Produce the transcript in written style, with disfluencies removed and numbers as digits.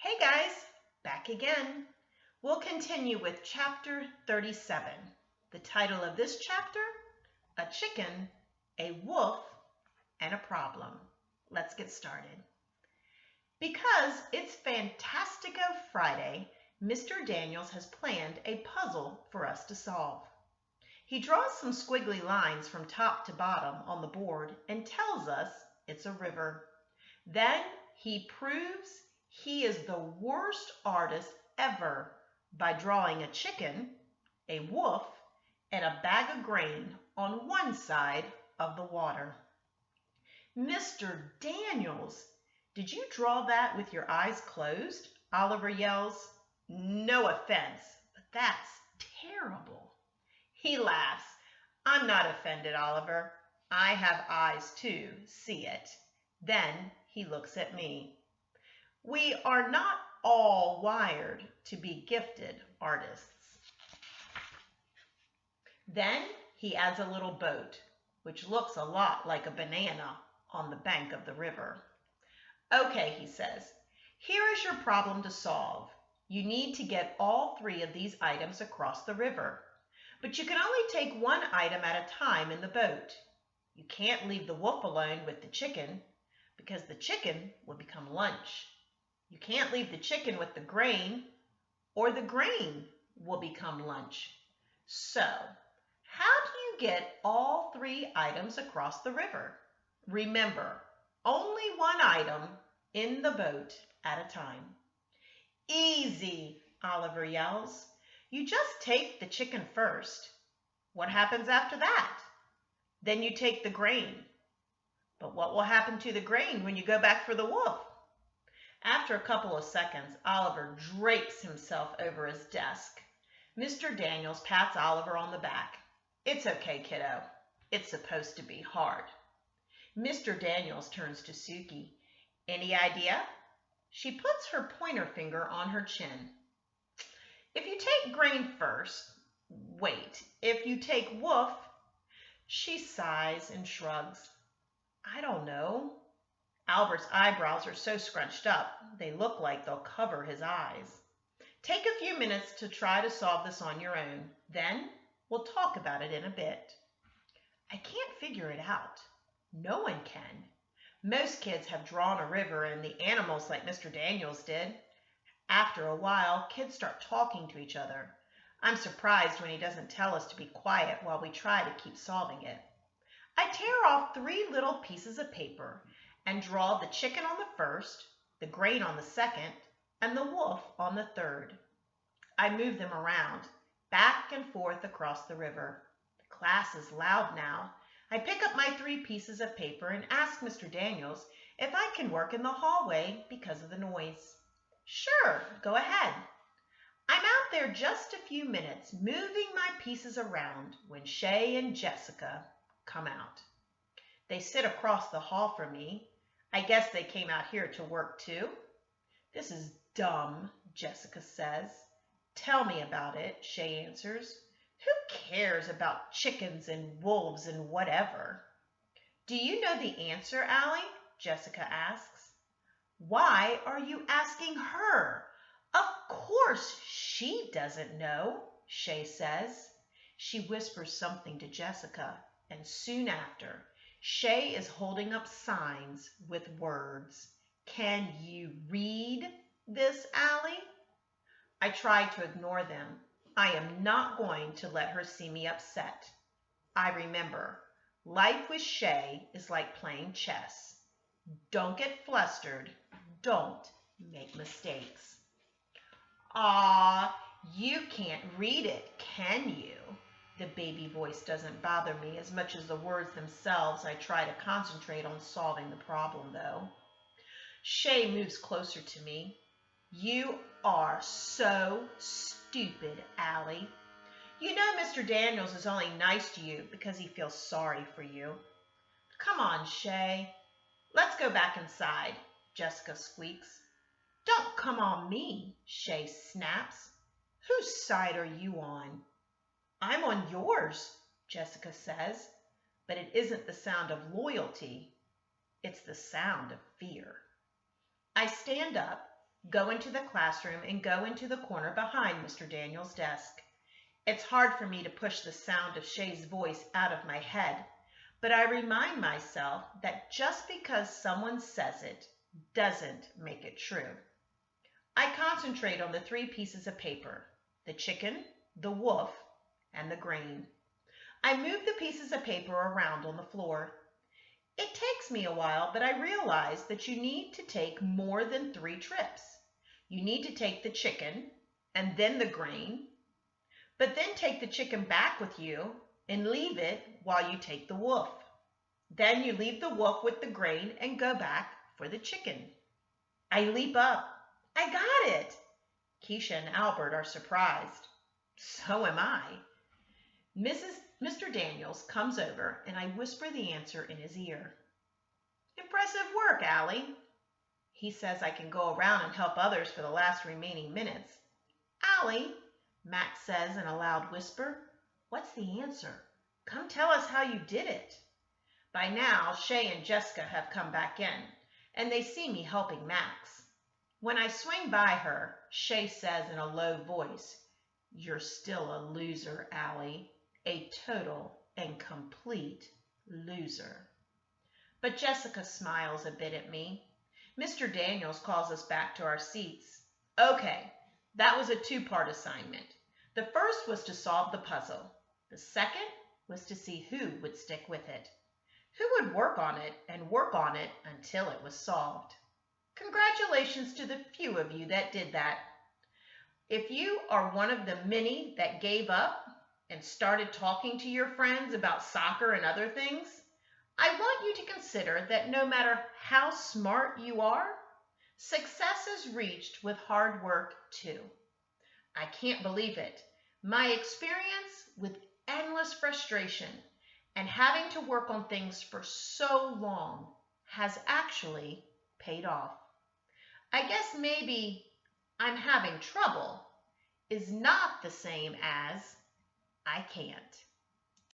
Hey guys, back again. We'll continue with chapter 37. The title of this chapter, A Chicken, a Wolf, and a Problem. Let's get started. Because it's Fantastico Friday, Mr. Daniels has planned a puzzle for us to solve. He draws some squiggly lines from top to bottom on the board and tells us it's a river. Then he proves he is the worst artist ever by drawing a chicken, a wolf, and a bag of grain on one side of the water. Mr. Daniels, did you draw that with your eyes closed? Oliver yells. No offense, but that's terrible. He laughs. I'm not offended, Oliver. I have eyes too, see it. Then he looks at me. We are not all wired to be gifted artists. Then he adds a little boat, which looks a lot like a banana on the bank of the river. Okay, he says, here is your problem to solve. You need to get all three of these items across the river, but you can only take one item at a time in the boat. You can't leave the wolf alone with the chicken, because the chicken will become lunch. You can't leave the chicken with the grain, or the grain will become lunch. So, how do you get all three items across the river? Remember, only one item in the boat at a time. Easy, Oliver yells. You just take the chicken first. What happens after that? Then you take the grain. But what will happen to the grain when you go back for the wolf? After a couple of seconds, Oliver drapes himself over his desk. Mr. Daniels pats Oliver on the back. It's okay, kiddo. It's supposed to be hard. Mr. Daniels turns to Suki. Any idea? She puts her pointer finger on her chin. If you take grain first, wait. If you take wolf, she sighs and shrugs. I don't know. Albert's eyebrows are so scrunched up, they look like they'll cover his eyes. Take a few minutes to try to solve this on your own. Then we'll talk about it in a bit. I can't figure it out. No one can. Most kids have drawn a river and the animals like Mr. Daniels did. After a while, kids start talking to each other. I'm surprised when he doesn't tell us to be quiet while we try to keep solving it. I tear off 3 little pieces of paper and draw the chicken on the first, the grain on the second, and the wolf on the third. I move them around, back and forth across the river. The class is loud now. I pick up my 3 pieces of paper and ask Mr. Daniels if I can work in the hallway because of the noise. Sure, go ahead. I'm out there just a few minutes, moving my pieces around when Shay and Jessica come out. They sit across the hall from me. I guess they came out here to work too. This is dumb, Jessica says. Tell me about it, Shay answers. Who cares about chickens and wolves and whatever? Do you know the answer, Allie? Jessica asks. Why are you asking her? Of course she doesn't know, Shay says. She whispers something to Jessica, and soon after, Shay is holding up signs with words. Can you read this, Allie? I try to ignore them. I am not going to let her see me upset. I remember, life with Shay is like playing chess. Don't get flustered. Don't make mistakes. You can't read it, can you? The baby voice doesn't bother me as much as the words themselves. I try to concentrate on solving the problem, though. Shay moves closer to me. You are so stupid, Allie. You know Mr. Daniels is only nice to you because he feels sorry for you. Come on, Shay. Let's go back inside, Jessica squeaks. Don't come on me, Shay snaps. Whose side are you on? I'm on yours, Jessica says, but it isn't the sound of loyalty. It's the sound of fear. I stand up go into the classroom, and go into the corner behind Mr. Daniels' desk. It's hard for me to push the sound of Shay's voice out of my head, but I remind myself that just because someone says it doesn't make it true. I concentrate on the 3 pieces of paper: the chicken, the wolf, and the grain. I move the pieces of paper around on the floor. It takes me a while, but I realize that you need to take more than 3 trips. You need to take the chicken and then the grain, but then take the chicken back with you and leave it while you take the wolf. Then you leave the wolf with the grain and go back for the chicken. I leap up. I got it! Keisha and Albert are surprised. So am I. Mr. Daniels comes over and I whisper the answer in his ear. Impressive work, Allie. He says I can go around and help others for the last remaining minutes. Allie, Max says in a loud whisper, what's the answer? Come tell us how you did it. By now, Shay and Jessica have come back in, and they see me helping Max. When I swing by her, Shay says in a low voice, You're still a loser, Allie. A total and complete loser. But Jessica smiles a bit at me. Mr. Daniels calls us back to our seats. Okay, that was a 2-part assignment. The first was to solve the puzzle. The second was to see who would stick with it. Who would work on it and work on it until it was solved. Congratulations to the few of you that did that. If you are one of the many that gave up and started talking to your friends about soccer and other things, I want you to consider that no matter how smart you are, success is reached with hard work too. I can't believe it. My experience with endless frustration and having to work on things for so long has actually paid off. I guess maybe I'm having trouble is not the same as I can't.